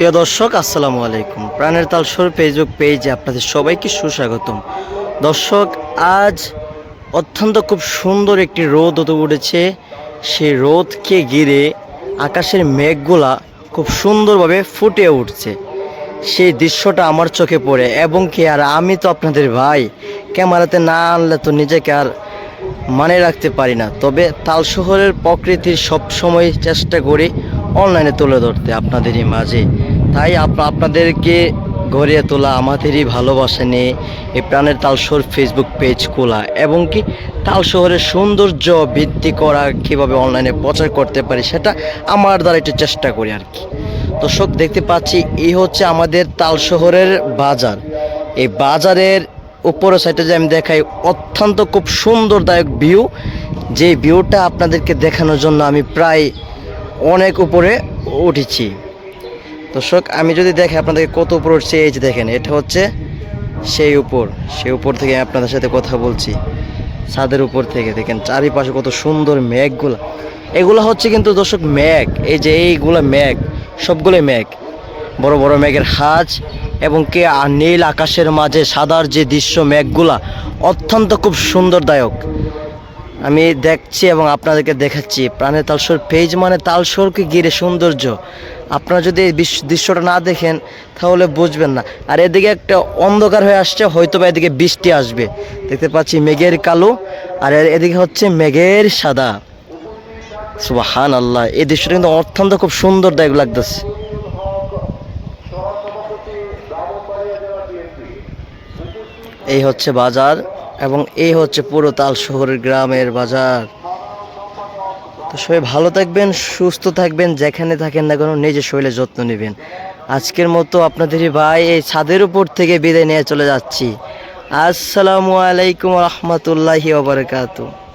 প্রিয় দর্শক আসসালামু আলাইকুম। প্রাণের তালস্বর ফেসবুক পেজে আপনাদের সবাইকে সুস্বাগতম। দর্শক, আজ অত্যন্ত খুব সুন্দর একটি রোদ উঠেছে। সেই রোদকে ঘিরে আকাশের মেঘগুলা খুব সুন্দরভাবে ফুটে উঠছে। সেই দৃশ্যটা আমার চোখে পড়ে এবং কি আর আমি তো আপনাদের ভাই, ক্যামেরাতে না আনলে তো নিজেকে আর মানে রাখতে পারি না। তবে তাল শহরের প্রকৃতির সবসময় চেষ্টা করি অনলাইনে তুলে ধরতে আপনাদেরই মাঝে। তাই আপনাদেরকে গড়িয়ে তোলা আমাদেরই ভালোবাসা নিয়ে এই প্রাণের তালশহর ফেসবুক পেজ খোলা এবং কি তাল শহরের সৌন্দর্য বৃদ্ধি করা কীভাবে অনলাইনে প্রচার করতে পারি সেটা আমার দ্বারা একটু চেষ্টা করি আর কি। দর্শক, দেখতে পাচ্ছি এই হচ্ছে আমাদের তাল শহরের বাজার। এই বাজারের উপরের সাইডে যে আমি দেখাই অত্যন্ত খুব সুন্দরদায়ক ভিউ। যে ভিউটা আপনাদেরকে দেখানোর জন্য আমি প্রায় অনেক উপরে উঠেছি। দর্শক, আমি যদি দেখি আপনাদেরকে কত উপর উঠছে, এই যে দেখেন, এটা হচ্ছে সেই উপর থেকে আপনাদের সাথে কথা বলছি। ছাদের উপর থেকে দেখেন চারিপাশে কত সুন্দর মেঘগুলা। এগুলো হচ্ছে কিন্তু দর্শক মেঘ, এই যে এইগুলো মেঘ, সবগুলো মেঘ, বড় বড় মেঘের হাজ এবং কে আর নীল আকাশের মাঝে সাদার যে দৃশ্য, মেঘগুলা অত্যন্ত খুব সুন্দরদায়ক। আমি দেখছি এবং আপনাদেরকে দেখাচ্ছি। প্রাণের তালস্বর পেজ মানে তালস্বরকে ঘিরে সৌন্দর্য। আপনারা যদি এই দৃশ্যটা না দেখেন তাহলে বুঝবেন না। আর এদিকে একটা অন্ধকার হয়ে আসছে, হয়তো বা এদিকে বৃষ্টি আসবে। দেখতে পাচ্ছি মেঘের কালো আর এদিকে হচ্ছে মেঘের সাদা। সুবহানাল্লাহ, এই দৃশ্যটা কিন্তু অত্যন্ত খুব সুন্দরদায়ক লাগতেছে। এই হচ্ছে বাজার এবং এই হচ্ছে পুরো তাল শহরের গ্রামের বাজার। তো সবাই ভালো থাকবেন, সুস্থ থাকবেন, যেখানে থাকেন না কেন নিজের শরীরের যত্ন নেবেন। আজকের মতো আপনাদেরই ভাই এই ছাদের উপর থেকে বিদায় নিয়ে চলে যাচ্ছি। আসসালামু আলাইকুম রহমতুল্লাহি ওয়া বারাকাতুহু।